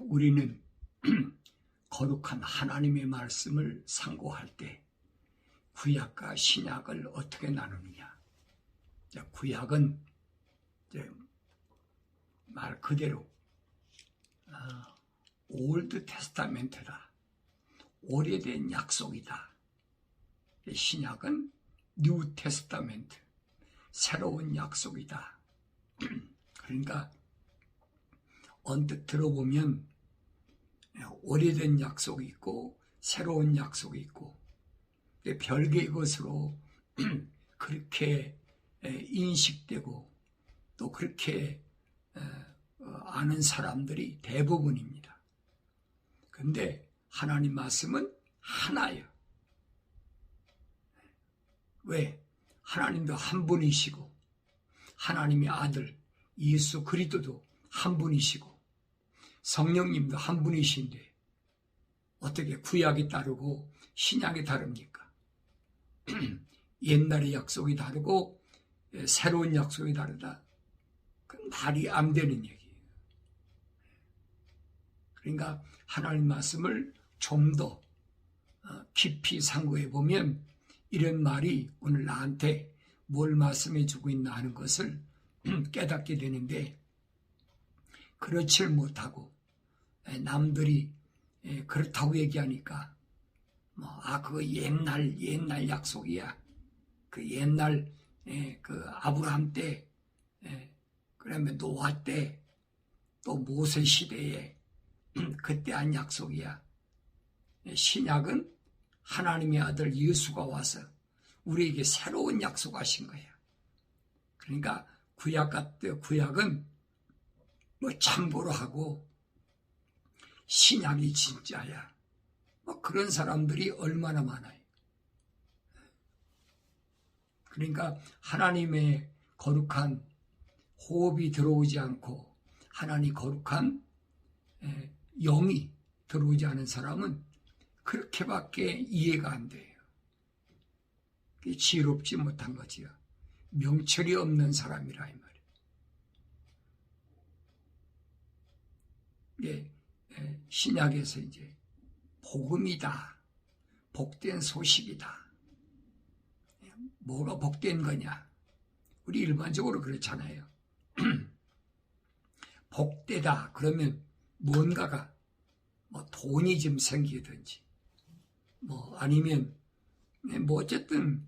우리는 거룩한 하나님의 말씀을 상고할 때 구약과 신약을 어떻게 나누느냐. 구약은 말 그대로 올드 테스타멘트다. 오래된 약속이다. 신약은 뉴 테스타멘트, 새로운 약속이다. 그러니까 언뜻 들어보면 오래된 약속이 있고 새로운 약속이 있고 별개의 것으로 그렇게 인식되고 또 그렇게 아는 사람들이 대부분입니다. 그런데 하나님 말씀은 하나예요. 왜? 하나님도 한 분이시고 하나님의 아들 예수 그리스도도 한 분이시고 성령님도 한 분이신데 어떻게 구약이 다르고 신약이 다릅니까? 옛날의 약속이 다르고 새로운 약속이 다르다. 그건 말이 안 되는 얘기예요. 그러니까 하나님 말씀을 좀 더 깊이 상고해 보면 이런 말이 오늘 나한테 뭘 말씀해 주고 있나 하는 것을 깨닫게 되는데, 그렇지 못하고 남들이 그렇다고 얘기하니까 그거 옛날 약속이야. 그 옛날 그 아브라함 때, 그러면 노아 때, 또 모세 시대에 그때 한 약속이야. 신약은 하나님의 아들 예수가 와서 우리에게 새로운 약속하신 거야. 그러니까 구약은 참고로 하고 신약이 진짜야. 그런 사람들이 얼마나 많아요. 그러니까 하나님의 거룩한 호흡이 들어오지 않고 하나님 거룩한 영이 들어오지 않은 사람은 그렇게밖에 이해가 안 돼요. 지혜롭지 못한 거지요. 명철이 없는 사람이라 이 말이에요. 신약에서 이제 복음이다. 복된 소식이다. 뭐가 복된 거냐? 우리 일반적으로 그렇잖아요. 복되다 그러면 뭔가가 돈이 좀 생기든지 아니면 어쨌든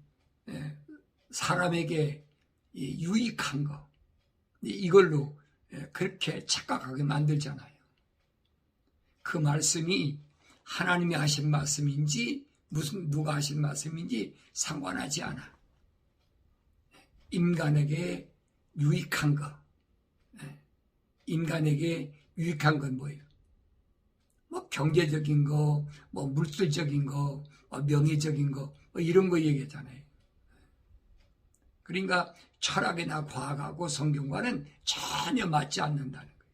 사람에게 유익한 거 이걸로 그렇게 착각하게 만들잖아요. 그 말씀이 하나님이 하신 말씀인지 누가 하신 말씀인지 상관하지 않아. 인간에게 유익한 거. 인간에게 유익한 건 뭐예요? 경제적인 거, 물질적인 거, 명예적인 거, 이런 거 얘기했잖아요. 그러니까 철학이나 과학하고 성경과는 전혀 맞지 않는다는 거예요.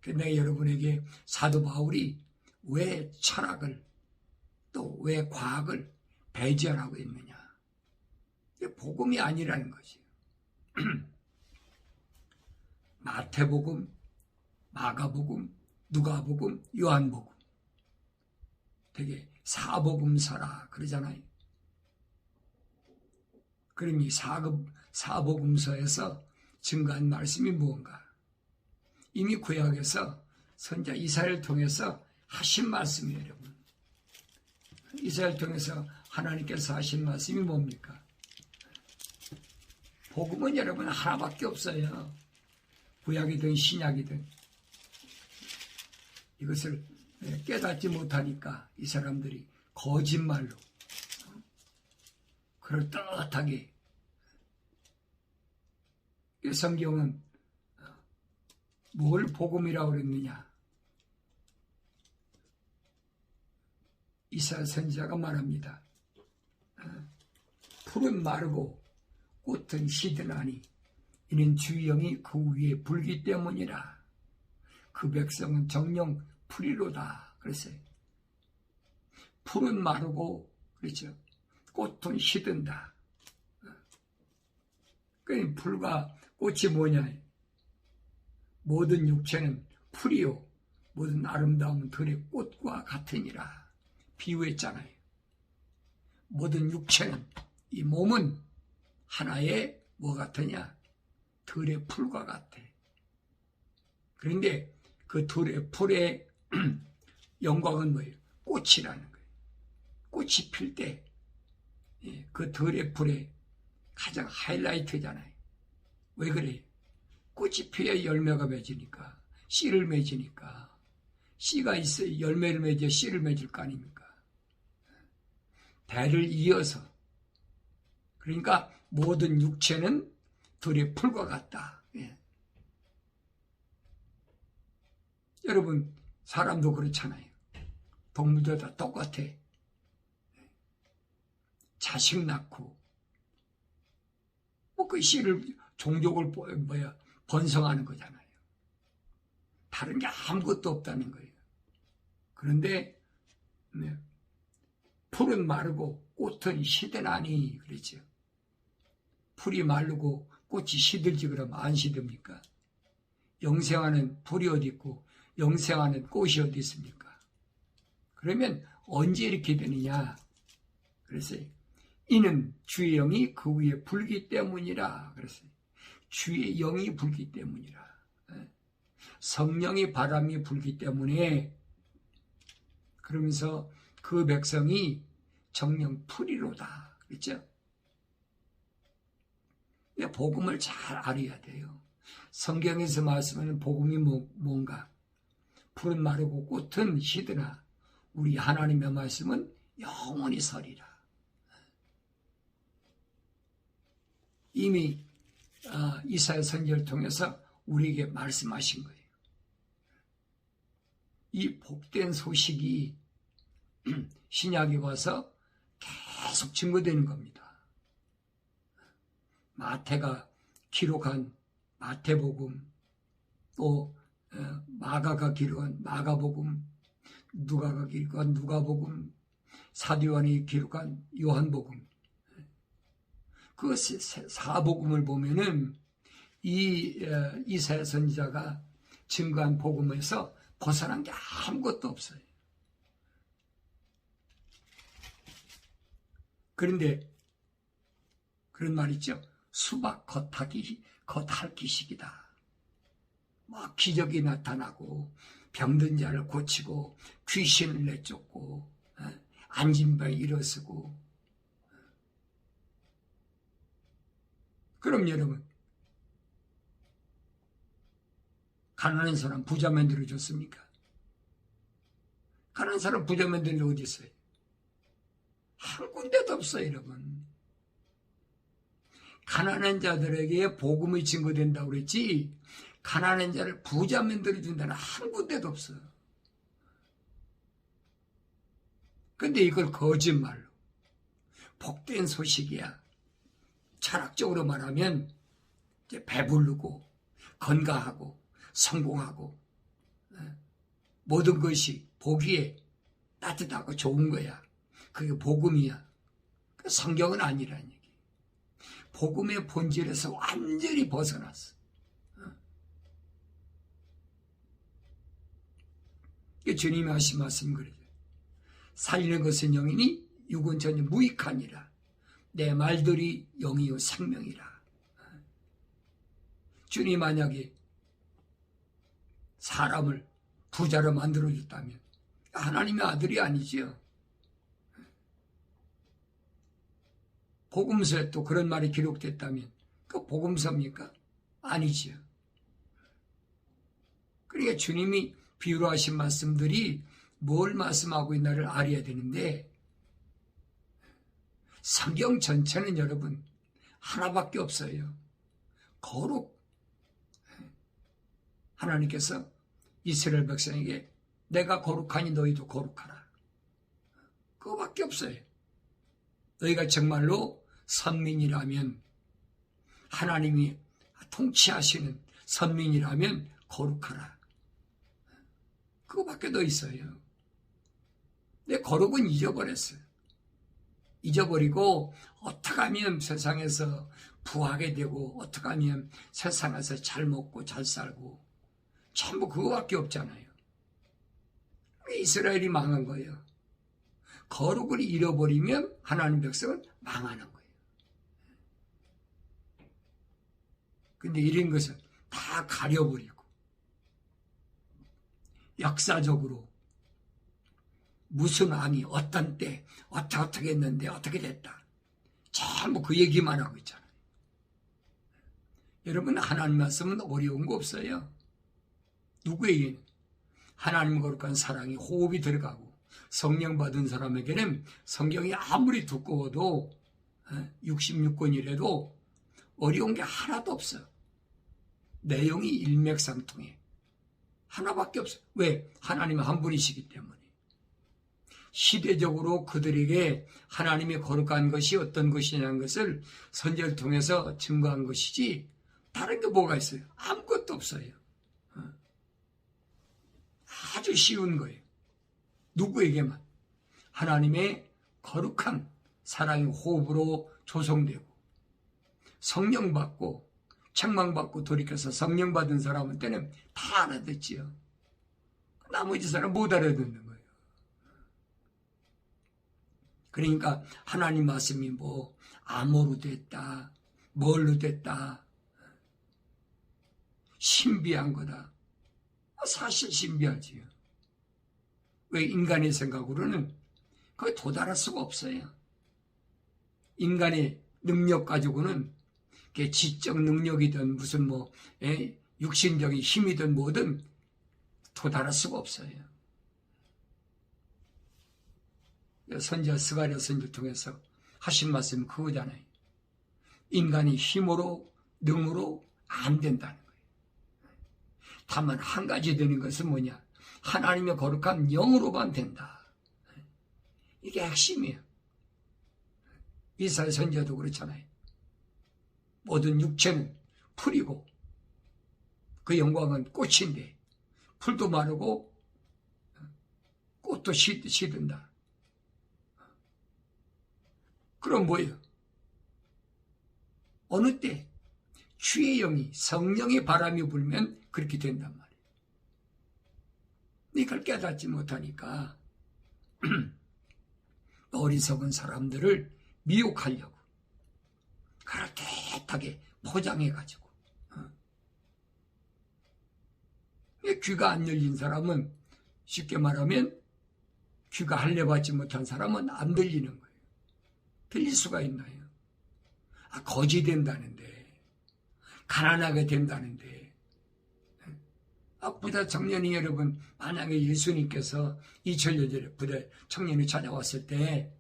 그런데 여러분에게 사도 바울이 왜 철학을 또 왜 과학을 배제하라고 했느냐? 이게 복음이 아니라는 거지. 마태복음, 마가복음, 누가복음, 요한복음 되게 사복음서라 그러잖아요. 그럼 이 사복음서에서 증거한 말씀이 무언가? 이미 구약에서 선지자 이사야를 통해서 하신 말씀이에요, 여러분. 이사야를 통해서 하나님께서 하신 말씀이 뭡니까? 복음은 여러분 하나밖에 없어요. 구약이든 신약이든. 이것을 깨닫지 못하니까 이 사람들이 거짓말로 그럴듯하게 이 성경은 뭘 복음이라고 그랬느냐? 이사야 선지자가 말합니다. 풀은 마르고 꽃은 시들하니 이는 주의 영이 그 위에 불기 때문이라. 그 백성은 정령 풀이로다. 그랬어요. 풀은 마르고 그렇죠. 꽃은 시든다. 그러니까 풀과 꽃이 뭐냐? 모든 육체는 풀이요 모든 아름다움은 들의 꽃과 같으니라 비유했잖아요. 모든 육체는, 이 몸은 하나의 뭐 같으냐? 들의 풀과 같아. 그런데 그 들의 풀의 영광은 뭐예요? 꽃이라는 거예요. 꽃이 필 때 그 들의 풀의 가장 하이라이트잖아요. 왜 그래요? 꽃이 피어야 열매가 맺으니까, 씨를 맺으니까. 씨가 있어야 열매를 맺어 씨를 맺을 거 아닙니까? 대를 이어서. 그러니까 모든 육체는 들의 풀과 같다. 예. 여러분, 사람도 그렇잖아요. 동물도 다 똑같아. 자식 낳고, 뭐 그 씨를, 종족을 번성하는 거잖아요. 다른 게 아무것도 없다는 거예요. 그런데, 풀은 마르고 꽃은 시드나니, 그랬죠. 풀이 마르고 꽃이 시들지 그러면 안 시듭니까? 영생하는 풀이 어디 있고, 영생하는 꽃이 어디 있습니까? 그러면 언제 이렇게 되느냐? 그랬어요. 이는 주의 영이 그 위에 불기 때문이라 그랬어요. 주의 영이 불기 때문이라. 성령의 바람이 불기 때문에 그러면서 그 백성이 정령 풀이로다. 그렇죠? 복음을 잘 알아야 돼요. 성경에서 말씀하는 복음이 뭔가? 풀은 마르고 꽃은 시드나 우리 하나님의 말씀은 영원히 서리라. 이미 이사야 선지자를 통해서 우리에게 말씀하신 거예요. 이 복된 소식이 신약에 와서 계속 증거되는 겁니다. 마태가 기록한 마태복음, 또 마가가 기록한 마가복음, 누가가 기록한 누가복음, 사도 요한이 기록한 요한복음, 그 사복음을 보면은 이 이사야 선지자가 증거한 복음에서 벗어난 게 아무것도 없어요. 그런데 그런 말 있죠. 수박 겉핥기식이다. 막 기적이 나타나고 병든 자를 고치고 귀신을 내쫓고 앉은 바 일어서고. 그럼 여러분, 가난한 사람 부자 만들어줬습니까? 가난한 사람 부자 만드는 데 어디 있어요? 한 군데도 없어요, 여러분. 가난한 자들에게 복음이 증거된다고 그랬지, 가난한 자를 부자 만들어준다는 한 군데도 없어요. 근데 이걸 거짓말로, 복된 소식이야. 철학적으로 말하면 이제 배부르고 건강하고 성공하고 모든 것이 보기에 따뜻하고 좋은 거야. 그게 복음이야. 성경은 아니라는 얘기. 복음의 본질에서 완전히 벗어났어. 주님이 하신 말씀 그러죠. 살리는 것은 영이니 육은 전혀 무익하니라. 내 말들이 영이요 생명이라. 주님이 만약에 사람을 부자로 만들어줬다면 하나님의 아들이 아니지요. 복음서에 또 그런 말이 기록됐다면 그 복음서입니까? 아니지요. 그러니까 주님이 비유로 하신 말씀들이 뭘 말씀하고 있나를 알아야 되는데, 성경 전체는 여러분 하나밖에 없어요. 거룩. 하나님께서 이스라엘 백성에게 내가 거룩하니 너희도 거룩하라. 그거밖에 없어요. 너희가 정말로 선민이라면, 하나님이 통치하시는 선민이라면 거룩하라. 그거밖에 더 있어요. 내 거룩은 잊어버렸어요. 잊어버리고 어떻게 하면 세상에서 부하게 되고 어떻게 하면 세상에서 잘 먹고 잘 살고 전부 그거밖에 없잖아요. 이스라엘이 망한 거예요. 거룩을 잃어버리면 하나님 백성은 망하는 거예요. 근데 이런 것은 다 가려버리고 역사적으로 무슨 왕이 어떤 때 어떻게 했는데 어떻게 됐다. 전부 그 얘기만 하고 있잖아요. 여러분, 하나님 말씀은 어려운 거 없어요. 누구에게는 하나님 거룩한 사랑이 호흡이 들어가고 성령 받은 사람에게는 성경이 아무리 두꺼워도 66권이라도 어려운 게 하나도 없어요. 내용이 일맥상통해. 하나밖에 없어요. 왜? 하나님은 한 분이시기 때문에. 시대적으로 그들에게 하나님의 거룩한 것이 어떤 것이냐는 것을 선지자를 통해서 증거한 것이지 다른 게 뭐가 있어요? 아무것도 없어요. 아주 쉬운 거예요. 누구에게만? 하나님의 거룩한 사랑의 호흡으로 조성되고 성령 받고 책망받고 돌이켜서 성령 받은 사람한테는 다 알아듣지요. 나머지 사람 못 알아듣는 거예요. 그러니까 하나님 말씀이 뭐 암호로 됐다, 뭘로 됐다, 신비한 거다. 사실 신비하지요. 왜? 인간의 생각으로는 거의 도달할 수가 없어요. 인간의 능력 가지고는 지적 능력이든 무슨 뭐 육신적인 힘이든 뭐든 도달할 수가 없어요. 선지자 스가랴 선지를 통해서 하신 말씀은 그거잖아요. 인간이 힘으로 능으로 안 된다는 거예요. 다만 한 가지 되는 것은 뭐냐? 하나님의 거룩한 영으로만 된다. 이게 핵심이에요. 이사야 선지자도 그렇잖아요. 모든 육체는 풀이고 그 영광은 꽃인데 풀도 마르고 꽃도 시든다. 그럼 뭐예요? 어느 때 주의 영이 성령의 바람이 불면 그렇게 된단 말이에요. 이걸 깨닫지 못하니까 어리석은 사람들을 미혹하려고 그럴듯하게 포장해가지고 귀가 안 열린 사람은 쉽게 말하면 귀가 할례받지 못한 사람은 안 들리는 거예요. 들릴 수가 있나요? 거지 된다는데, 가난하게 된다는데. 부다 청년이 여러분, 만약에 예수님께서 2000년 전에 부다 청년이 찾아왔을 때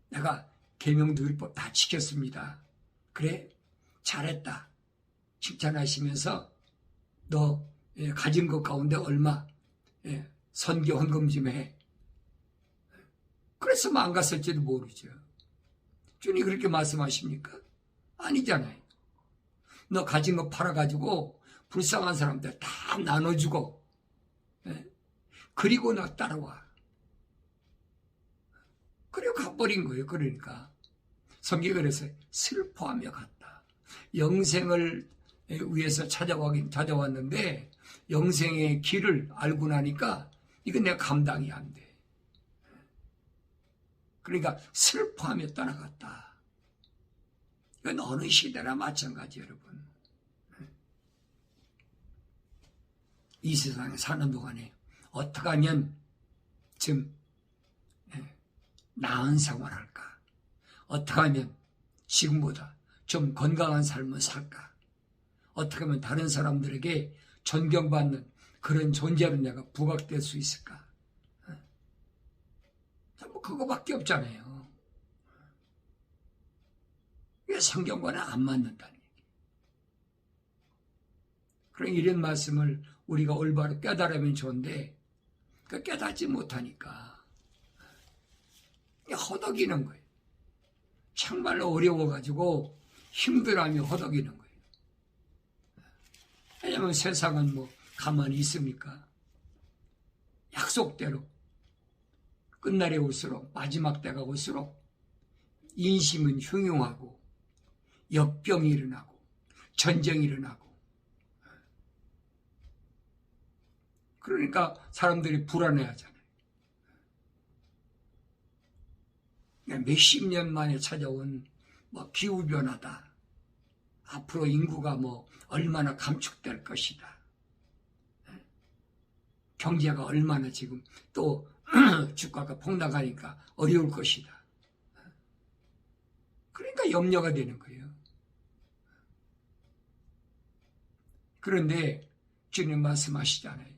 내가 계명도 율법 다 지켰습니다. 그래? 잘했다. 칭찬하시면서 너 가진 것 가운데 얼마 선교 헌금 좀 해. 그랬으면 안 갔을지도 모르죠. 주님 그렇게 말씀하십니까? 아니잖아요. 너 가진 거 팔아가지고 불쌍한 사람들 다 나눠주고 그리고 너 따라와. 그리고 가버린 거예요. 그러니까 성경이 그래서 슬퍼하며 갔다. 영생을 위해서 찾아왔는데 영생의 길을 알고 나니까 이건 내가 감당이 안 돼. 그러니까 슬퍼하며 떠나갔다. 이건 어느 시대나 마찬가지 여러분. 이 세상에 사는 동안에 어떻게 하면 좀 나은 생활을 할까? 어떻게 하면 지금보다 좀 건강한 삶을 살까? 어떻게 하면 다른 사람들에게 존경받는 그런 존재로 내가 부각될 수 있을까? 뭐 그거밖에 없잖아요. 이게 성경과는 안 맞는다는 얘기. 그런 이런 말씀을 우리가 올바로 깨달으면 좋은데 그 깨닫지 못하니까 허덕이는 거예요. 정말로 어려워가지고 힘들어하며 허덕이는 거예요. 왜냐하면 세상은 뭐 가만히 있습니까? 약속대로 끝날에 올수록 마지막 때가 올수록 인심은 흉흉하고 역병이 일어나고 전쟁이 일어나고 그러니까 사람들이 불안해하잖아요. 몇십 년 만에 찾아온 기후변화다. 앞으로 인구가 얼마나 감축될 것이다. 경제가 얼마나 지금 또 주가가 폭락하니까 어려울 것이다. 그러니까 염려가 되는 거예요. 그런데 주님 말씀하시잖아요.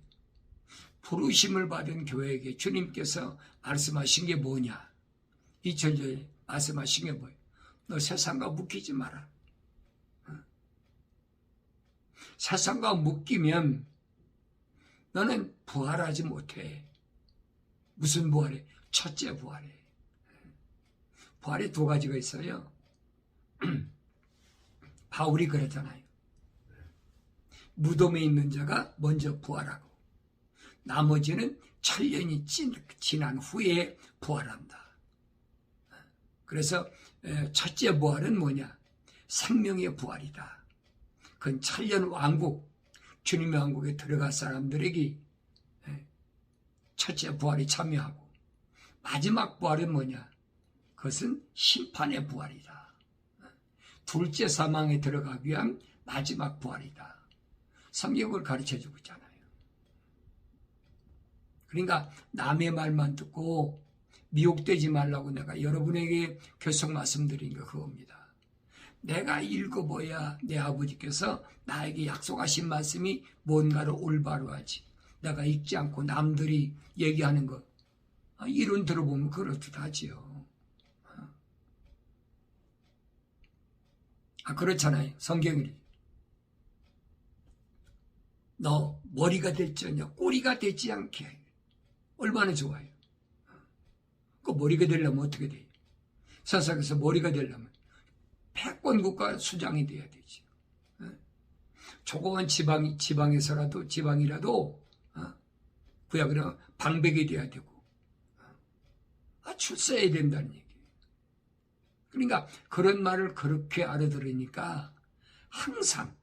부르심을 받은 교회에게 주님께서 말씀하신 게 뭐냐? 2000년에 말씀하신 게 뭐예요? 너 세상과 묶이지 마라. 세상과 묶이면 너는 부활하지 못해. 무슨 부활해? 첫째 부활해. 부활이 두 가지가 있어요. 바울이 그랬잖아요. 무덤에 있는 자가 먼저 부활하고 나머지는 천년이 지난 후에 부활한다. 그래서 첫째 부활은 뭐냐? 생명의 부활이다. 그건 천년 왕국, 주님의 왕국에 들어갈 사람들에게 첫째 부활이 참여하고, 마지막 부활은 뭐냐? 그것은 심판의 부활이다. 둘째 사망에 들어가기 위한 마지막 부활이다. 성경을 가르쳐주고 있잖아요. 그러니까 남의 말만 듣고 미혹되지 말라고 내가 여러분에게 계속 말씀드린 거 그겁니다. 내가 읽어봐야 내 아버지께서 나에게 약속하신 말씀이 뭔가를 올바로 하지. 내가 읽지 않고 남들이 얘기하는 거 이론 들어보면 그렇듯하지요. 그렇잖아요. 성경이 너 머리가 될지언정 꼬리가 되지 않게. 얼마나 좋아요. 그 머리가 되려면 어떻게 돼요? 세상에서 머리가 되려면 패권국가 수장이 돼야 되지. 조그만 지방이라도 그야 그냥 방백이 돼야 되고 출세해야 된다는 얘기예요. 그러니까 그런 말을 그렇게 알아들으니까 항상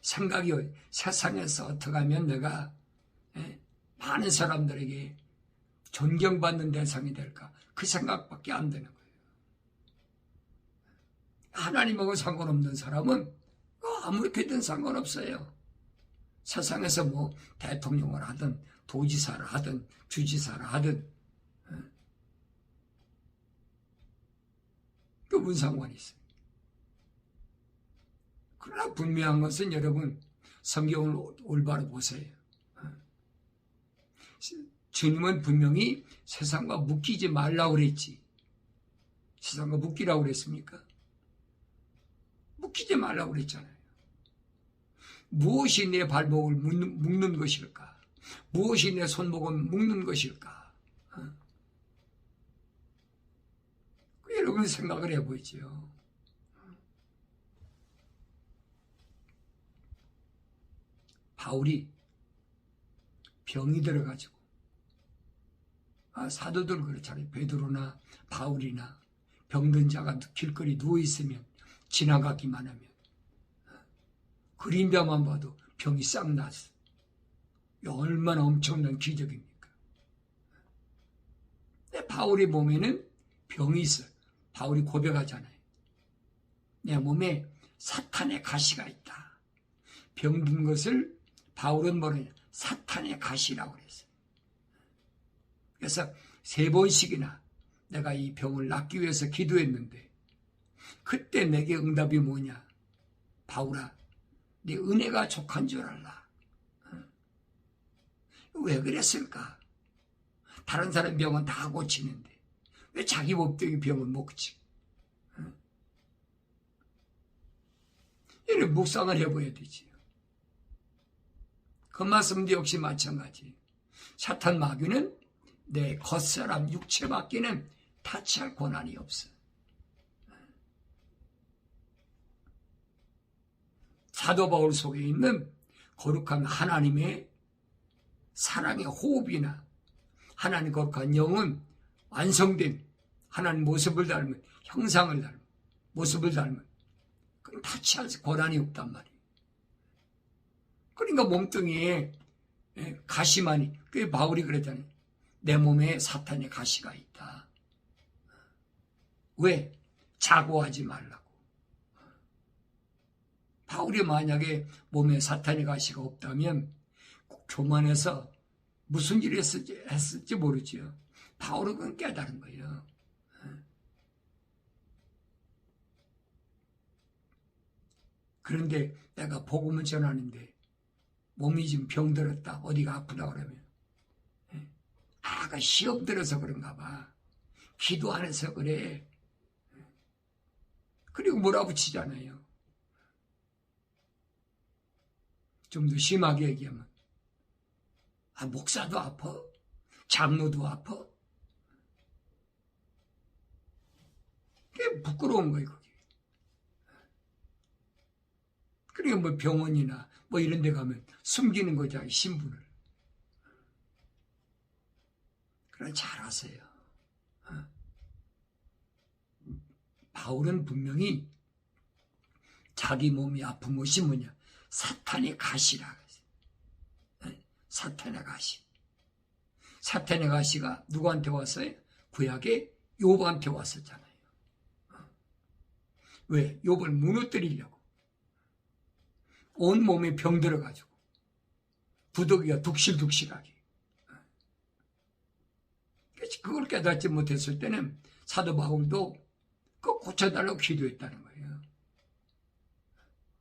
생각이 세상에서 어떻게 하면 내가 많은 사람들에게 존경받는 대상이 될까? 그 생각밖에 안 되는 거예요. 하나님하고 상관없는 사람은 아무렇게든 상관없어요. 세상에서 대통령을 하든 도지사를 하든 주지사를 하든 그 무슨 상관이 있어요. 그러나 분명한 것은 여러분 성경을 올바로 보세요. 주님은 분명히 세상과 묶이지 말라고 그랬지. 세상과 묶이라고 그랬습니까? 묶이지 말라고 그랬잖아요. 무엇이 내 발목을 묶는 것일까? 무엇이 내 손목을 묶는 것일까? 여러분 생각을 해보죠. 바울이 병이 들어가지고 사도들 그렇잖아요. 베드로나 바울이나 병든 자가 길거리 누워있으면 지나가기만 하면 그림자만 봐도 병이 싹 났어. 얼마나 엄청난 기적입니까? 근데 바울의 몸에는 병이 있어요. 바울이 고백하잖아요. 내 몸에 사탄의 가시가 있다. 병든 것을 바울은 뭐냐? 사탄의 가시라고 그랬어요. 그래서 3번씩이나 내가 이 병을 낫기 위해서 기도했는데 그때 내게 응답이 뭐냐? 바울아, 네 은혜가 족한 줄 알라. 왜 그랬을까? 다른 사람 병은 다 고치는데 왜 자기 몸뚱이 병은 못 고치? 이런 묵상을 해봐야 되지요. 그 말씀도 역시 마찬가지. 사탄 마귀는 내 겉사람 육체밖에는 타치할 권한이 없어. 사도 바울 속에 있는 거룩한 하나님의 사랑의 호흡이나 하나님 거룩한 영은 완성된 하나님 모습을 닮은 형상을 닮은 모습을 닮은 그건 타치할 권한이 없단 말이에요. 그러니까 몸뚱이에 가시만이, 그 바울이 그랬잖아요. 내 몸에 사탄의 가시가 있다. 왜? 자고하지 말라고. 바울이 만약에 몸에 사탄의 가시가 없다면 교만해서 무슨 일을 했을지 모르지요. 바울은 그건 깨달은 거예요. 그런데 내가 복음을 전하는데 몸이 지금 병들었다, 어디가 아프다 그러면 그 시험 들어서 그런가 봐. 기도 안 해서 그래. 그리고 몰아붙이잖아요. 좀 더 심하게 얘기하면 목사도 아파? 장로도 아파? 그게 부끄러운 거예요, 그게. 그러니까 뭐 병원이나 뭐 이런 데 가면 숨기는 거죠, 신분을. 그래, 잘하세요. 바울은 분명히 자기 몸이 아픈 것이 뭐냐? 사탄의 가시라. 사탄의 가시. 사탄의 가시가 누구한테 왔어요? 구약의 욥한테 왔었잖아요. 왜? 욥을 무너뜨리려고. 온 몸에 병 들어가지고 부더기가 둑실둑실하게. 그걸 깨닫지 못했을 때는 사도 바울도 그거 고쳐달라고 기도했다는 거예요.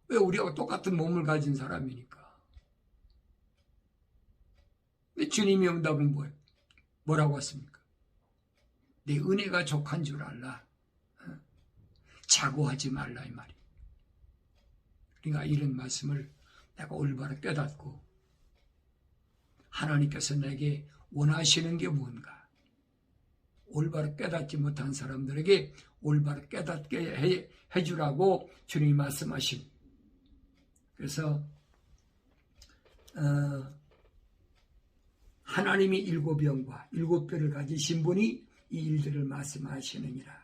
왜? 우리하고 똑같은 몸을 가진 사람이니까. 근데 주님의 응답은 뭐라고 했습니까? 내 은혜가 족한 줄 알라. 자고하지 말라, 이 말이. 그러니까 이런 말씀을 내가 올바로 깨닫고 하나님께서 내게 원하시는 게 뭔가, 올바로 깨닫지 못한 사람들에게 올바로 깨닫게 해주라고 주님이 말씀하신. 그래서 하나님이 일곱 영과 일곱 뼈를 가지신 분이 이 일들을 말씀하시느니라.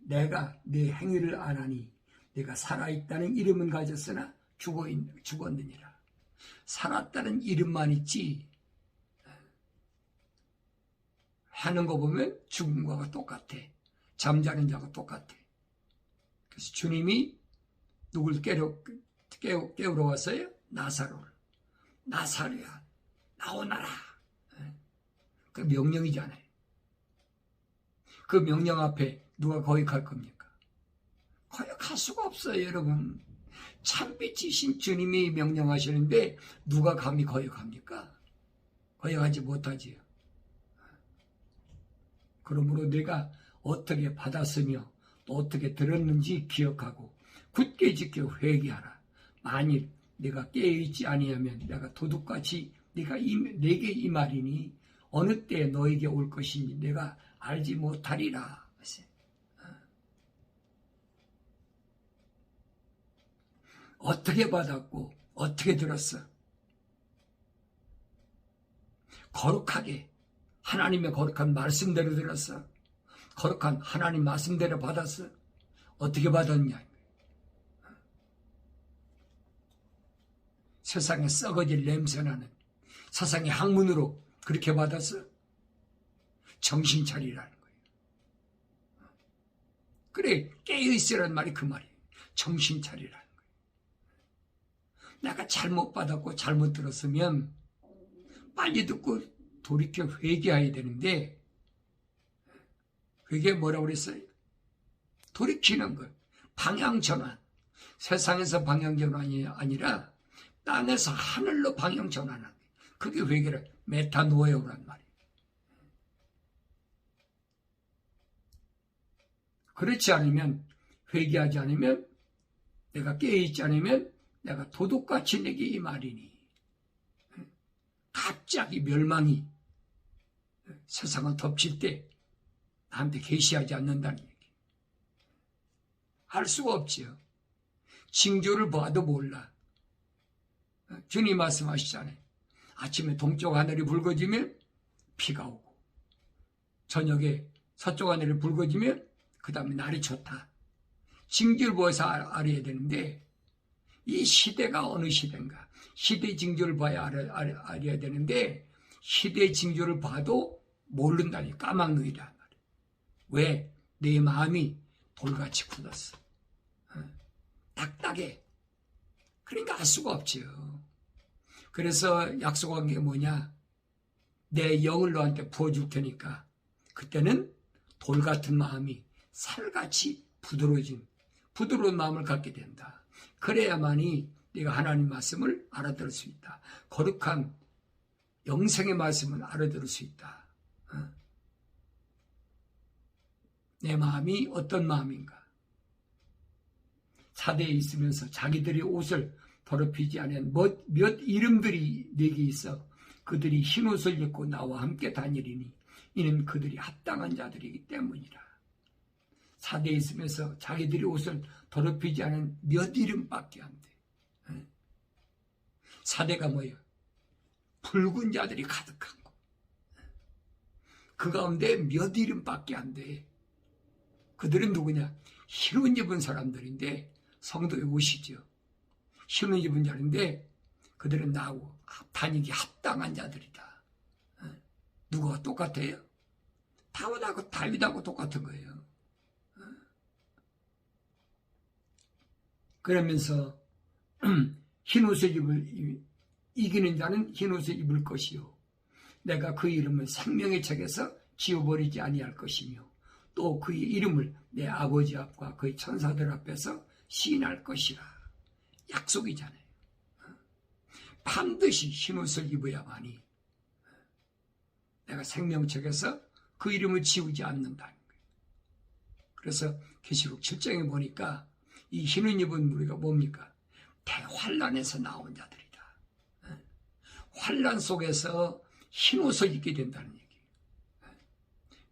내가 내 행위를 아나니 내가 살아있다는 이름은 가졌으나 죽었느니라. 살았다는 이름만 있지 하는 거 보면 죽음과 똑같아. 잠자는 자가 똑같아. 그래서 주님이 누굴 깨우러 왔어요? 나사로를. 나사로야, 나오너라. 그 명령이잖아요. 그 명령 앞에 누가 거역할 겁니까? 거역할 수가 없어요, 여러분. 참빛이신 주님이 명령하시는데 누가 감히 거역합니까? 거역하지 못하지요. 그러므로 내가 어떻게 받았으며 또 어떻게 들었는지 기억하고 굳게 지켜 회개하라. 만일 내가 깨어있지 아니하면 내가 도둑같이 내게 이 말이니 어느 때 너에게 올 것인지 내가 알지 못하리라. 어떻게 받았고 어떻게 들었어? 거룩하게 하나님의 거룩한 말씀대로 들었어? 거룩한 하나님 말씀대로 받았어? 어떻게 받았냐? 세상에 썩어질 냄새나는 세상의 학문으로 그렇게 받았어? 정신 차리라는 거예요. 그래, 깨어있으라는 말이 그 말이에요. 정신 차리라는 거예요. 내가 잘못 받았고 잘못 들었으면 빨리 듣고 돌이켜 회개해야 되는데, 회개 뭐라고 그랬어요? 돌이키는 것, 방향전환. 세상에서 방향전환이 아니라 땅에서 하늘로 방향전환하는 것. 그게 회개를 메타노에오란 말이에요. 그렇지 않으면, 회개하지 않으면, 내가 깨어있지 않으면 내가 도둑같이 내게 이 말이니 갑자기 멸망이 세상을 덮칠 때 나한테 계시하지 않는다는 얘기. 할 수가 없지요. 징조를 봐도 몰라. 주님 말씀하시잖아요. 아침에 동쪽 하늘이 붉어지면 비가 오고 저녁에 서쪽 하늘이 붉어지면 그 다음에 날이 좋다. 징조를 보아서 알아야 되는데 이 시대가 어느 시대인가? 시대 징조를 봐야 알아야 되는데 시대 징조를 봐도 모른다니 까막눈이란 말이야. 왜? 내 마음이 돌같이 굳었어. 딱딱해. 그러니까 알 수가 없지요. 그래서 약속한 게 뭐냐? 내 영을 너한테 부어줄 테니까 그때는 돌 같은 마음이 살같이 부드러운 마음을 갖게 된다. 그래야만이 네가 하나님 말씀을 알아들을 수 있다. 거룩한 영생의 말씀을 알아들을 수 있다. 내 마음이 어떤 마음인가? 사대에 있으면서 자기들의 옷을 더럽히지 않은 몇 이름들이 내게 있어 그들이 흰 옷을 입고 나와 함께 다니리니 이는 그들이 합당한 자들이기 때문이라. 사대에 있으면서 자기들이 옷을 더럽히지 않은 몇 이름밖에 안 돼. 사대가 뭐예요? 붉은 자들이 가득한 거. 그 가운데 몇 이름밖에 안 돼. 그들은 누구냐? 흰 옷 입은 사람들인데 성도의 옷이죠. 흰 옷 입은 자인데 그들은 나하고 다니기 합당한 자들이다. 누가 똑같아요? 다윗하고 똑같은 거예요. 그러면서 흰 옷을 이기는 자는 흰 옷을 입을 것이요. 내가 그 이름을 생명의 책에서 지워버리지 아니할 것이며 또 그의 이름을 내 아버지 앞과 그의 천사들 앞에서 시인할 것이라. 약속이잖아요. 반드시 흰 옷을 입어야만이 내가 생명책에서 그 이름을 지우지 않는다는 거예요. 그래서 계시록 7장에 보니까 이 흰 옷 입은 무리가 뭡니까? 대환란에서 나온 자들이다. 환란 속에서 흰 옷을 입게 된다는 얘기예요.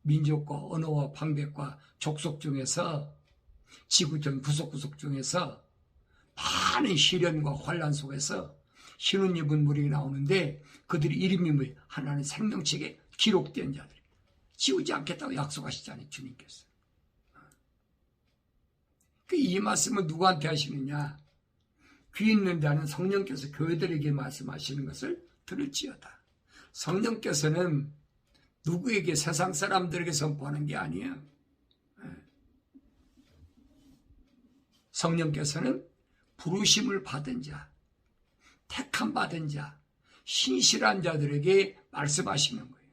민족과 언어와 방백과 족속 중에서 지구촌 구석구석 중에서 많은 시련과 환란 속에서 흰 옷 입은 무리가 나오는데 그들의 이름이 뭐예요? 하나님 생명책에 기록된 자들입니다. 지우지 않겠다고 약속하시잖아요. 주님께서. 이 말씀을 누구한테 하시느냐? 귀 있는 자는 성령께서 교회들에게 말씀하시는 것을 들을지어다. 성령께서는 누구에게 세상 사람들에게 선포하는 게 아니에요. 성령께서는 부르심을 받은 자, 택함 받은 자, 신실한 자들에게 말씀하시는 거예요.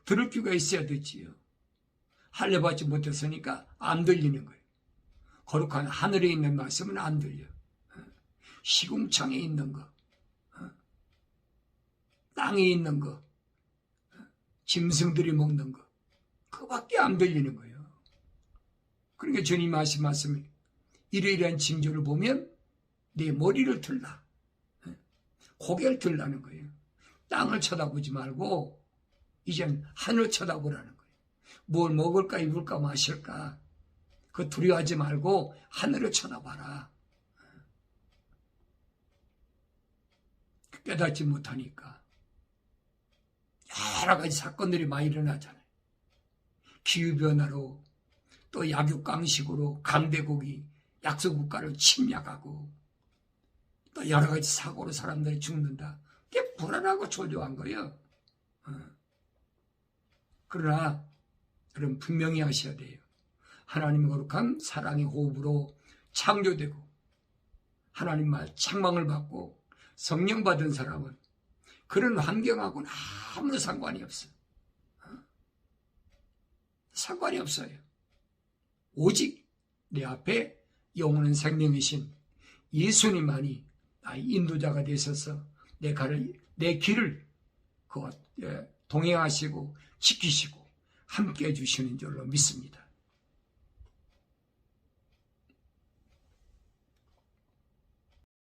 들을 귀가 있어야 되지요. 할례받지 못했으니까 안 들리는 거예요. 거룩한 하늘에 있는 말씀은 안 들려. 시궁창에 있는 거, 땅에 있는 거, 짐승들이 먹는 거, 그거밖에 안 들리는 거예요. 그러니까 주님이 하신 말씀이 이러이러한 징조를 보면 네 머리를 들라, 고개를 들라는 거예요. 땅을 쳐다보지 말고 이젠 하늘 쳐다보라는 거예요. 뭘 먹을까 입을까 마실까 그 두려워하지 말고 하늘을 쳐다봐라. 깨닫지 못하니까 여러 가지 사건들이 많이 일어나잖아요. 기후변화로 또 약육강식으로 강대국이 약소국가를 침략하고 또 여러 가지 사고로 사람들이 죽는다. 그게 불안하고 초조한 거예요. 그러나 여러분 분명히 하셔야 돼요. 하나님의 거룩한 사랑의 호흡으로 창조되고 하나님 말 책망을 받고 성령 받은 사람은 그런 환경하고는 아무런 상관이 없어요. 상관이 없어요. 오직 내 앞에 영원한 생명이신 예수님만이 나의 인도자가 되셔서 내 길을 동행하시고 지키시고 함께 해주시는 줄로 믿습니다.